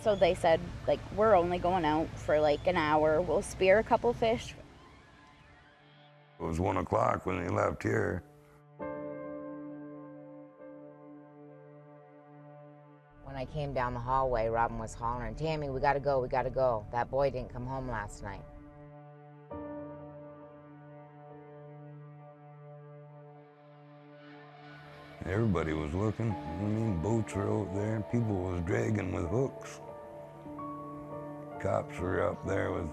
So they said, like, we're only going out for like an hour. We'll spear a couple fish. It was 1 o'clock when they left here. When I came down the hallway, Robin was hollering, "Tammy, we gotta go, we gotta go. That boy didn't come home last night." Everybody was looking. I mean, boats were out there. People was dragging with hooks. Cops were up there with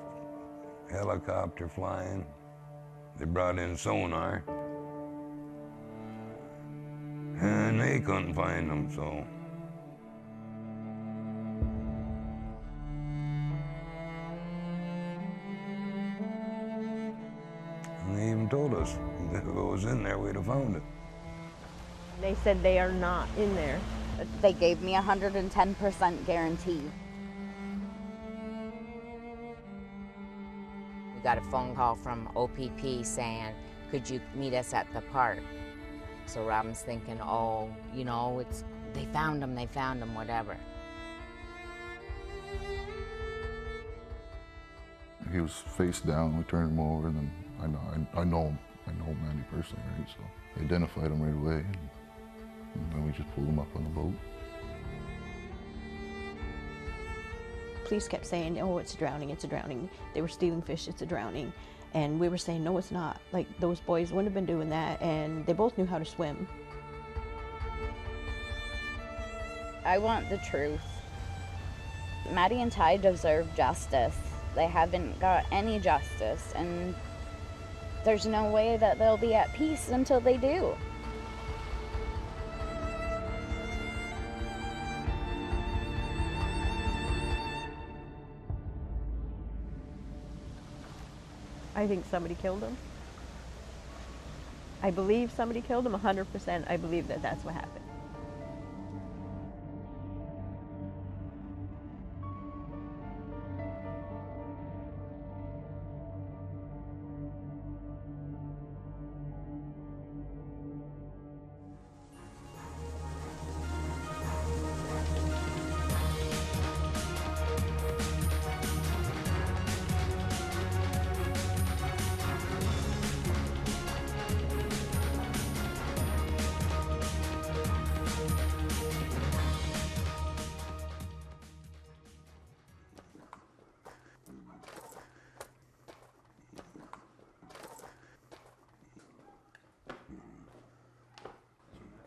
helicopter flying. They brought in sonar. And they couldn't find them, so. And they even told us if it was in there, we'd have found it. They said they are not in there. They gave me 110% guarantee. We got a phone call from OPP saying, "Could you meet us at the park?" So Robin's thinking, oh, you know, they found him, whatever. He was face down. We turned him over, and then I know Mandy personally, right? So I identified him right away, and then we just pulled him up on the boat. Police kept saying, "Oh, it's a drowning, it's a drowning." They were stealing fish, it's a drowning. And we were saying, no, it's not. Like, those boys wouldn't have been doing that, and they both knew how to swim. I want the truth. Maddie and Ty deserve justice. They haven't got any justice, and there's no way that they'll be at peace until they do. I think somebody killed him. I believe somebody killed him 100%. I believe that that's what happened.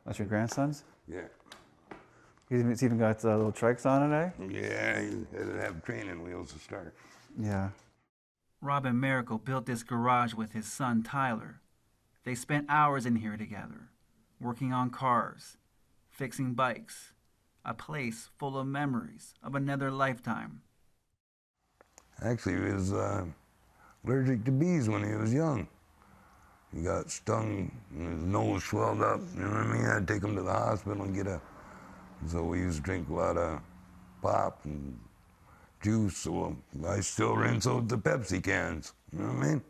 That's your grandson's? Yeah. It's even got little trikes on it, eh? Yeah, he had to have training wheels to start. Yeah. Robin Miracle built this garage with his son, Tyler. They spent hours in here together, working on cars, fixing bikes, a place full of memories of another lifetime. Actually, he was allergic to bees when he was young. He got stung and his nose swelled up, you know what I mean? I had to take him to the hospital and get so we used to drink a lot of pop and juice, so I still rinse out the Pepsi cans, you know what I mean?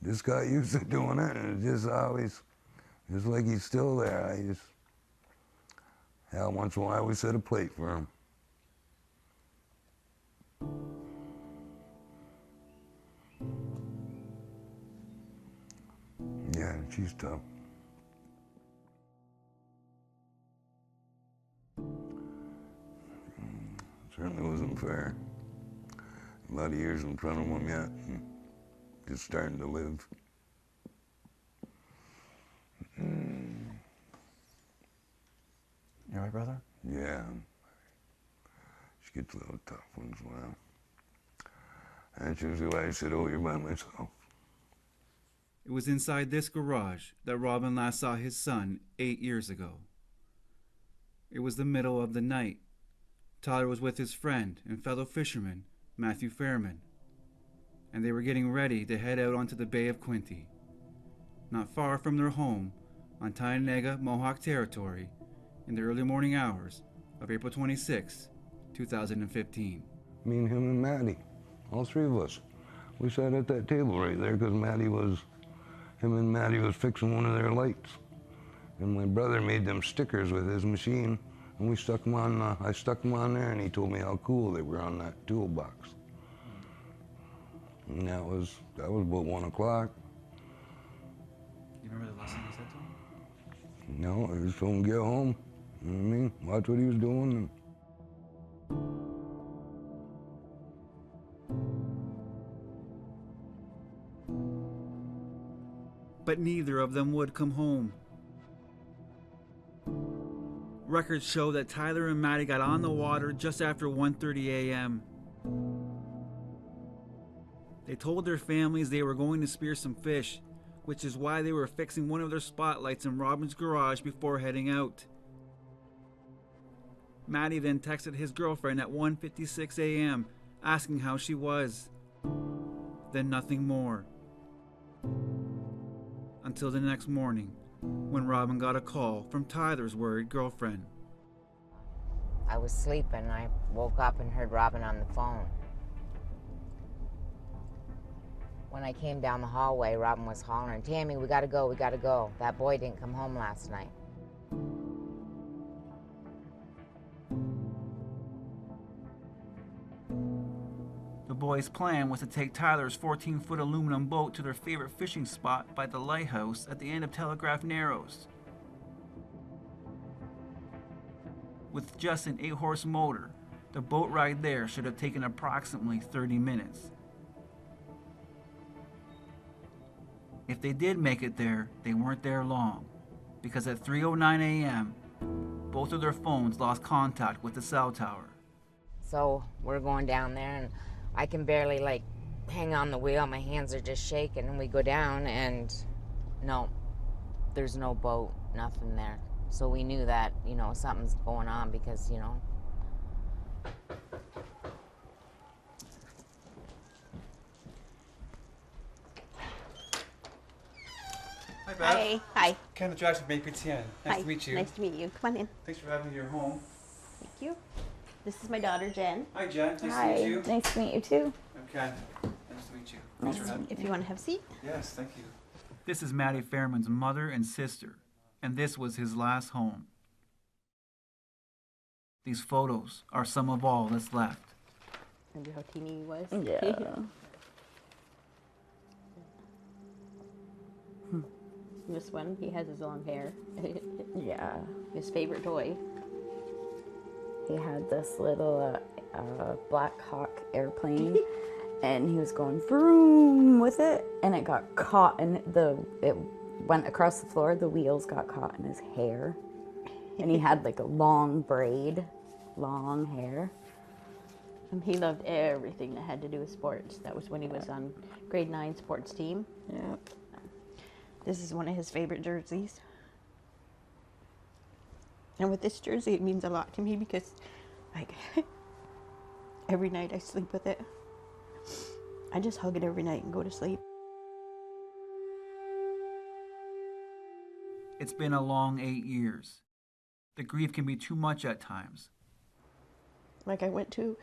Just got used to doing it, and it just always, just like he's still there. Once in a while I always set a plate for him. Yeah, she's tough. Certainly wasn't fair. A lot of years in front of him yet, and just starting to live. You all right, brother? Yeah. She gets a little tough once in a while. That's usually why I sit over here by myself. It was inside this garage that Robin last saw his son 8 years ago. It was the middle of the night. Tyler was with his friend and fellow fisherman, Matthew Fairman, and they were getting ready to head out onto the Bay of Quinte. Not far from their home on Tynega, Mohawk territory, in the early morning hours of April 26, 2015. Me and him and Maddie, all three of us. We sat at that table right there because him and Maddie was fixing one of their lights. And my brother made them stickers with his machine And we stuck them on, I stuck them on there, and he told me how cool they were on that toolbox. And that was about 1 o'clock. You remember the last thing you said to him? No, I just told him to get home. You know what I mean? Watch what he was doing. But neither of them would come home. Records show that Tyler and Maddie got on the water just after 1:30 a.m. They told their families they were going to spear some fish, which is why they were fixing one of their spotlights in Robin's garage before heading out. Maddie then texted his girlfriend at 1:56 a.m. asking how she was. Then nothing more. Until the next morning, when Robin got a call from Tyler's worried girlfriend. I was sleeping. I woke up and heard Robin on the phone. When I came down the hallway, Robin was hollering, "Tammy, we gotta go, we gotta go. That boy didn't come home last night." The boys' plan was to take Tyler's 14-foot aluminum boat to their favorite fishing spot by the lighthouse at the end of Telegraph Narrows. With just an 8-horse motor, the boat ride there should have taken approximately 30 minutes. If they did make it there, they weren't there long, because at 3:09 a.m., both of their phones lost contact with the cell tower. So we're going down there, and I can barely hang on the wheel. My hands are just shaking, and we go down, and no, there's no boat, nothing there. So we knew that, something's going on because, Hi, Beth. Hi. Hi. Kenneth Jackson from APTN. Nice to meet you. Nice to meet you. Come on in. Thanks for having me in your home. Thank you. This is my daughter, Jen. Hi, Jen. Nice Hi, to meet you. nice to meet you too. I'm Ken. Nice to meet you. Thanks for having me. If you want to have a seat. Yes, thank you. This is Maddie Fairman's mother and sister, and this was his last home. These photos are some of all that's left. Remember how teeny he was? Yeah. This one, he has his long hair. Yeah. His favorite toy. He had this little Black Hawk airplane, and he was going vroom with it, and it got caught, and it went across the floor. The wheels got caught in his hair, and he had a long braid, long hair. He loved everything that had to do with sports. That was when he was on grade 9 sports team. Yeah. This is one of his favorite jerseys. And with this jersey, it means a lot to me because, every night I sleep with it. I just hug it every night and go to sleep. It's been a long 8 years. The grief can be too much at times. I went to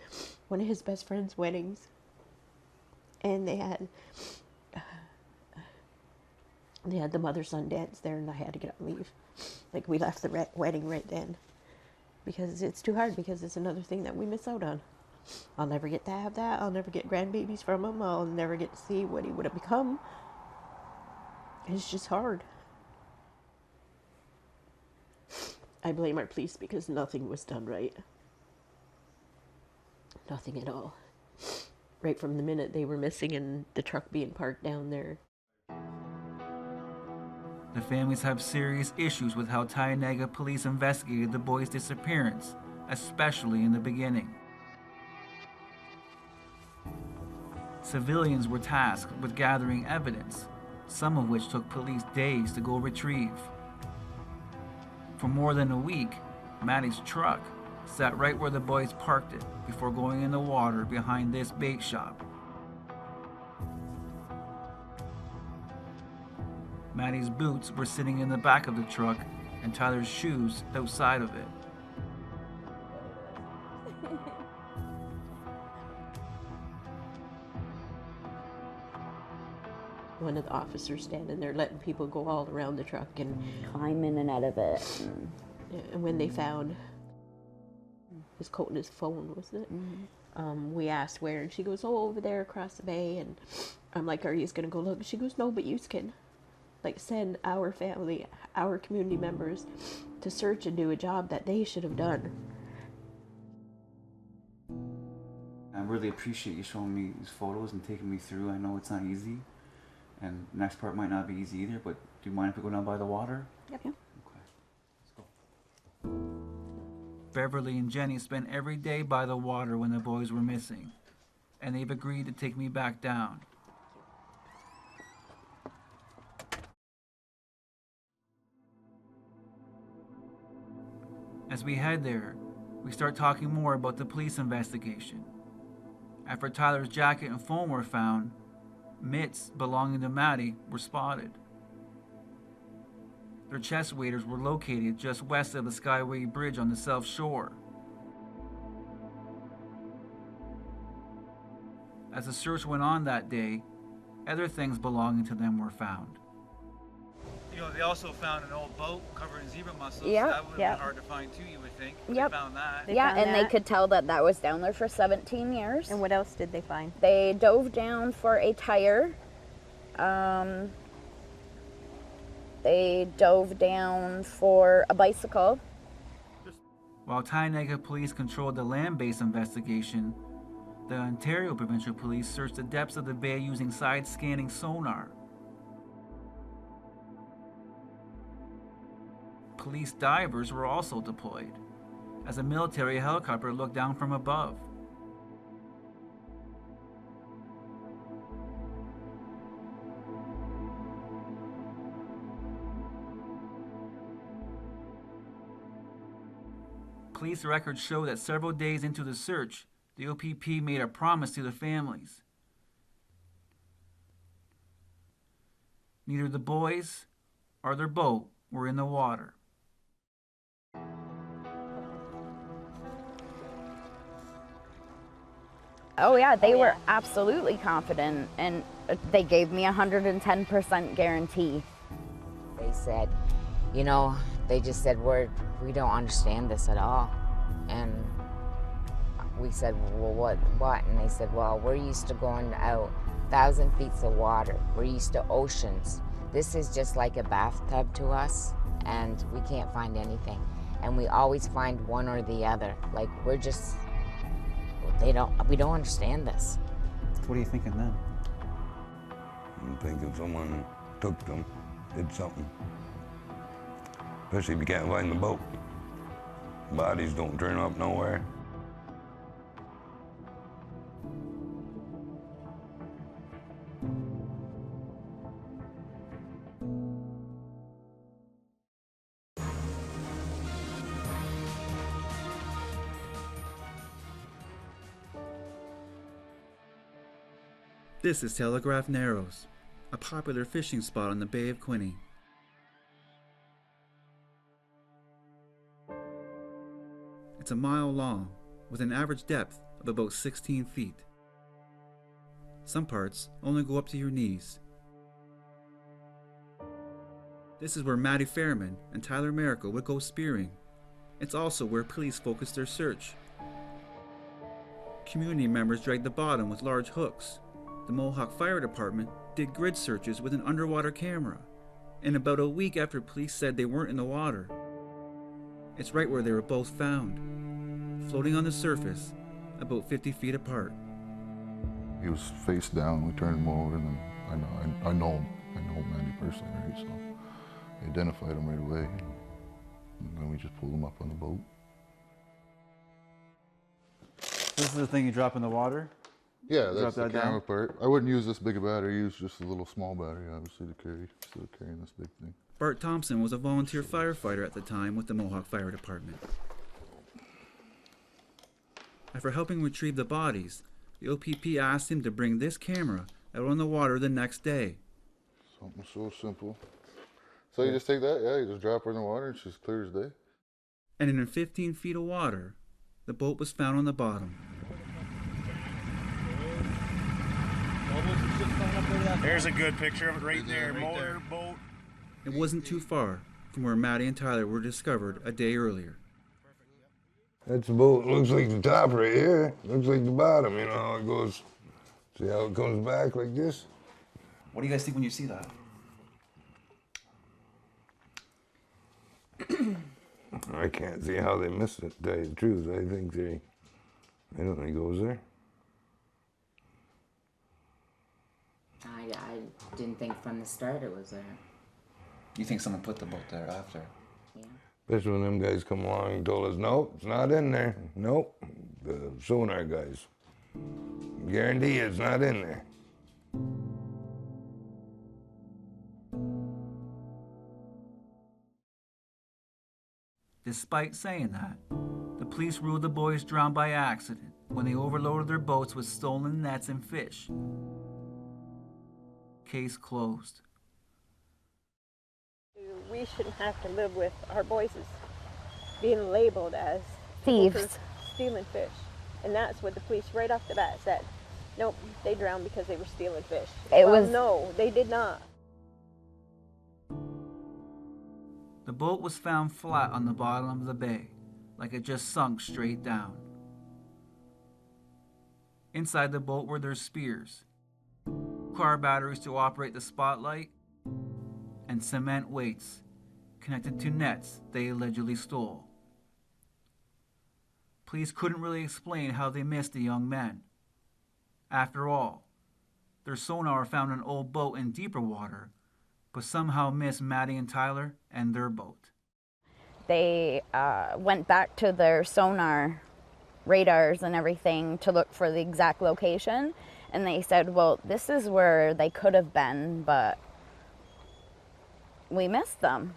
one of his best friend's weddings, and they had the mother-son dance there, and I had to get up and leave. We left the wedding right then because it's too hard, because it's another thing that we miss out on. I'll never get to have that. I'll never get grandbabies from him. I'll never get to see what he would have become. It's just hard. I blame our police because nothing was done right. Nothing at all. Right from the minute they were missing and the truck being parked down there. The families have serious issues with how Tynega police investigated the boy's disappearance, especially in the beginning. Civilians were tasked with gathering evidence, some of which took police days to go retrieve. For more than a week, Maddie's truck sat right where the boys parked it before going in the water behind this bait shop. Maddie's boots were sitting in the back of the truck and Tyler's shoes outside of it. One of the officers standing there letting people go all around the truck, and Climb in and out of it. when they found his coat and his phone, wasn't it? We asked where, and she goes, oh, over there across the bay. And I'm like, are you going to go look? She goes, no, but you can, like, send our family, our community members to search and do a job that they should have done. I really appreciate you showing me these photos and taking me through. I know it's not easy, and the next part might not be easy either, but do you mind if we go down by the water? Yep. Okay, let's go. Beverly and Jenny spent every day by the water when the boys were missing, and they've agreed to take me back down. As we head there, we start talking more about the police investigation. After Tyler's jacket and phone were found, mitts belonging to Maddie were spotted. Their chest waders were located just west of the Skyway Bridge on the South Shore. As the search went on that day, other things belonging to them were found. You know, they also found an old boat covered in zebra mussels. Yep, That would have been hard to find too, you would think. But Yep. They found that. They Yeah, found and they that. could tell that that was down there for 17 years. And what else did they find? They dove down for a tire. They dove down for a bicycle. While Tyonega Police controlled the land-based investigation, the Ontario Provincial Police searched the depths of the bay using side-scanning sonar. Police divers were also deployed, as a military helicopter looked down from above. Police records show that several days into the search, the OPP made a promise to the families. Neither the boys or their boat were in the water. Oh yeah, they were absolutely confident, and they gave me 110% guarantee. They said, you know, they just said, we don't understand this at all. And we said, well, what? And they said, well, we're used to going out 1,000 feet of water. We're used to oceans. This is just like a bathtub to us, and we can't find anything. And we always find one or the other. Like, we don't understand this. What are you thinking then? I'm thinking someone took them, did something. Especially if you can't find the boat. Bodies don't turn up nowhere. This is Telegraph Narrows, a popular fishing spot on the Bay of Quinte. It's a mile long, with an average depth of about 16 feet. Some parts only go up to your knees. This is where Maddie Fairman and Tyler Miracle would go spearing. It's also where police focused their search. Community members dragged the bottom with large hooks. The Mohawk Fire Department did grid searches with an underwater camera, and about a week after police said they weren't in the water, it's right where they were both found, floating on the surface, about 50 feet apart. He was face down. We turned him over, and then I know Mandy personally, right? So they identified him right away, and then we just pulled him up on the boat. This is the thing you drop in the water? Yeah, that's Drop the that down? camera part. I wouldn't use this big a battery. Use just a little small battery, obviously, to carry instead of carrying this big thing. Bart Thompson was a volunteer firefighter at the time with the Mohawk Fire Department. After helping retrieve the bodies, the OPP asked him to bring this camera out on the water the next day. Something so simple. So you just take that, you just drop her in the water and she's clear as day. And in 15 feet of water, the boat was found on the bottom. There's a good picture of it right there. Motorboat. It wasn't too far from where Maddie and Tyler were discovered a day earlier. That's the boat. Looks like the top right here. Looks like the bottom, you know how it goes. See how it comes back like this? What do you guys think when you see that? I can't see how they missed it, to tell you the truth. I don't think it goes there. I didn't think from the start it was there. You think someone put the boat there after? Yeah. Especially when them guys come along and told us, nope, it's not in there. Nope, the sonar guys. Guarantee it's not in there. Despite saying that, the police ruled the boys drowned by accident when they overloaded their boats with stolen nets and fish. Case closed. We shouldn't have to live with our boys as being labeled as Thieves. for stealing fish. And that's what the police right off the bat said. Nope, they drowned because they were stealing fish. No, they did not. The boat was found flat on the bottom of the bay, like it just sunk straight down. Inside the boat were their spears, car batteries to operate the spotlight, and cement weights connected to nets they allegedly stole. Police couldn't really explain how they missed the young men. After all, their sonar found an old boat in deeper water, but somehow missed Maddie and Tyler and their boat. They went back to their sonar radars and everything to look for the exact location, and they said, well, this is where they could have been, but we missed them.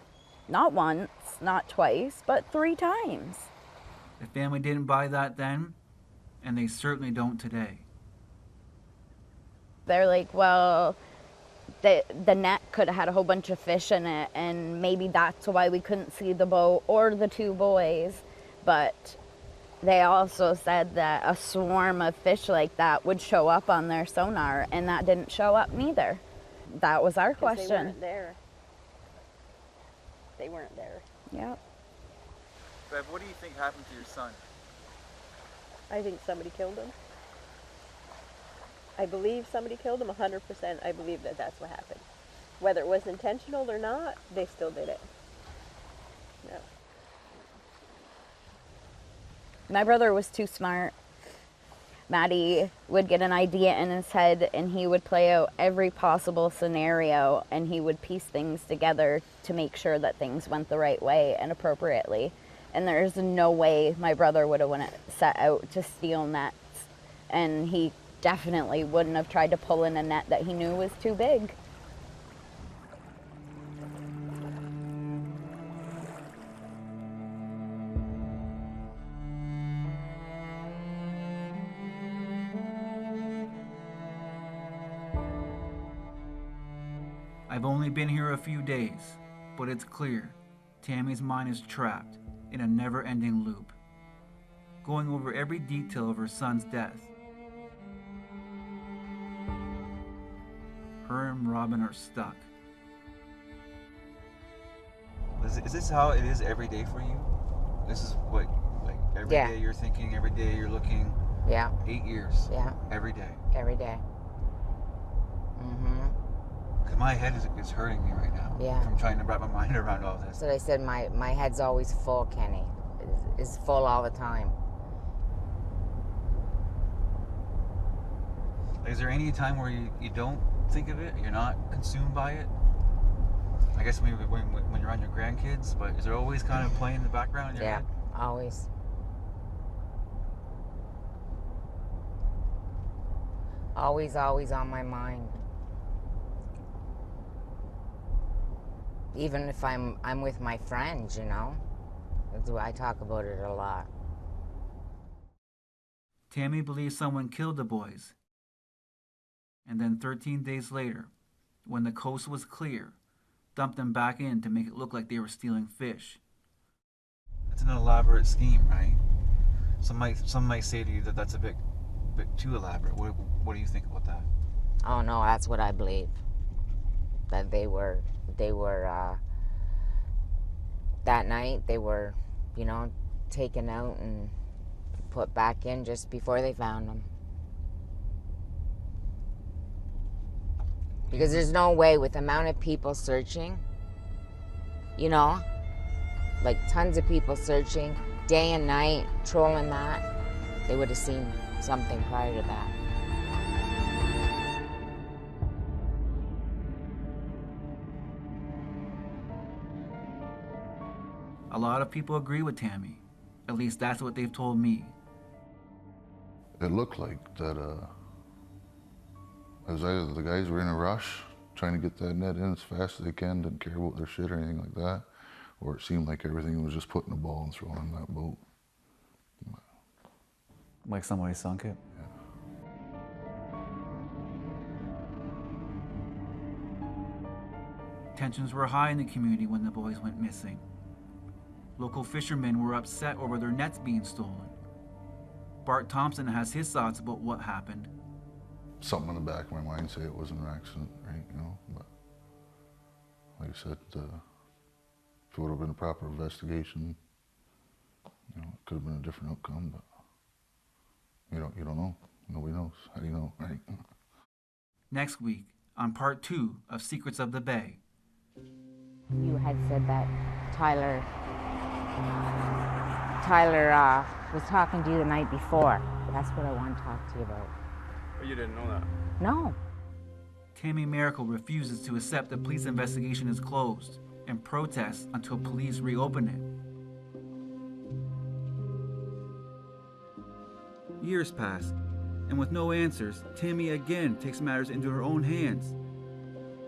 Not once, not twice, but 3 times. The family didn't buy that then, and they certainly don't today. They're like, well, the net could have had a whole bunch of fish in it, and maybe that's why we couldn't see the boat or the 2 boys. But they also said that a swarm of fish like that would show up on their sonar, and that didn't show up neither. That was our question. They weren't there. They weren't there. Yep. Bev, what do you think happened to your son? I think somebody killed him. I believe somebody killed him 100%. I believe that that's what happened. Whether it was intentional or not, they still did it. No. My brother was too smart. Maddie would get an idea in his head, and he would play out every possible scenario, and he would piece things together to make sure that things went the right way and appropriately. And there's no way my brother would have set out to steal nets, and he definitely wouldn't have tried to pull in a net that he knew was too big. I've only been here a few days, but it's clear Tammy's mind is trapped in a never-ending loop, going over every detail of her son's death. Her and Robin are stuck. Is this how it is every day for you? This is what, like, every day you're thinking, every day you're looking? Yeah. 8 years? Yeah. Every day? Every day. Mm-hmm. Because my head is hurting me right now. Yeah. From trying to wrap my mind around all this. So I said my head's always full, Kenny. It's full all the time. Is there any time where you don't think of it? You're not consumed by it? I guess maybe when you're on your grandkids, but is there always kind of playing in the background in your head? Yeah, always. Always on my mind. Even if I'm with my friends, you know, I talk about it a lot. Tammy believes someone killed the boys. And then 13 days later, when the coast was clear, dumped them back in to make it look like they were stealing fish. It's an elaborate scheme, right? Some might say to you that that's a bit too elaborate. What do you think about that? Oh no, that's what I believe. That they were that night they were, you know, taken out and put back in just before they found him. Because there's no way, with the amount of people searching, you know, like tons of people searching, day and night, trolling that, they would have seen something prior to that. A lot of people agree with Tammy. At least that's what they've told me. It looked like that as either the guys were in a rush, trying to get that net in as fast as they can, didn't care about their shit or anything like that, or it seemed like everything was just putting a ball and throwing in that boat. Like somebody sunk it? Tensions were high in the community when the boys went missing. Local fishermen were upset over their nets being stolen. Bart Thompson has his thoughts about what happened. Something in the back of my mind say it wasn't an accident, right? You know, but like I said, if it would have been a proper investigation, you know, it could have been a different outcome. But you don't know. Nobody knows. How do you know, right? Next week, on part 2 of Secrets of the Bay. You had said that Tyler was talking to you the night before. That's what I want to talk to you about. Oh, you didn't know that? No. Tammy Miracle refuses to accept the police investigation is closed and protests until police reopen it. Years pass, and with no answers, Tammy again takes matters into her own hands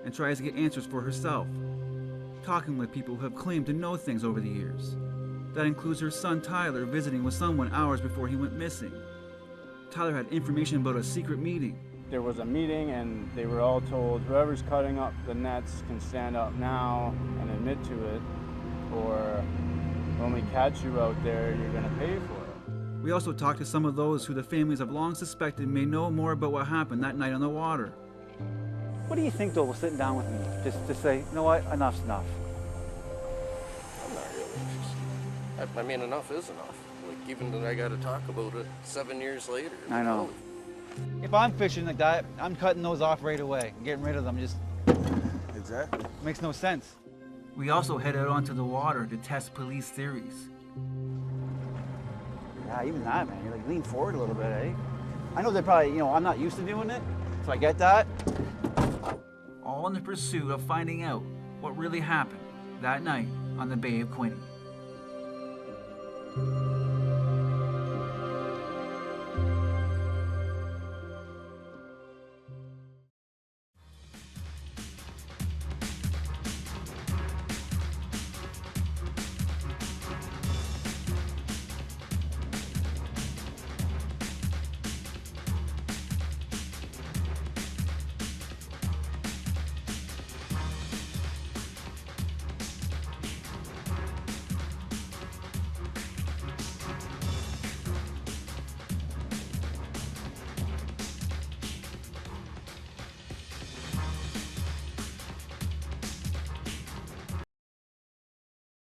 and tries to get answers for herself, talking with people who have claimed to know things over the years. That includes her son Tyler visiting with someone hours before he went missing. Tyler had information about a secret meeting. There was a meeting and they were all told whoever's cutting up the nets can stand up now and admit to it, or when we catch you out there, you're gonna pay for it. We also talked to some of those who the families have long suspected may know more about what happened that night on the water. What do you think, though, was sitting down with me just to say, you know what, enough's enough? I'm not really interested. I mean, enough is enough. Like, even then I got to talk about it 7 years later. I know. If I'm fishing like that, I'm cutting those off right away, getting rid of them. Just Exactly. makes no sense. We also headed onto the water to test police theories. Yeah, even that, man. You like lean forward a little bit, eh? I know they're probably, you know, I'm not used to doing it, so I get that. All in the pursuit of finding out what really happened that night on the Bay of Quinte.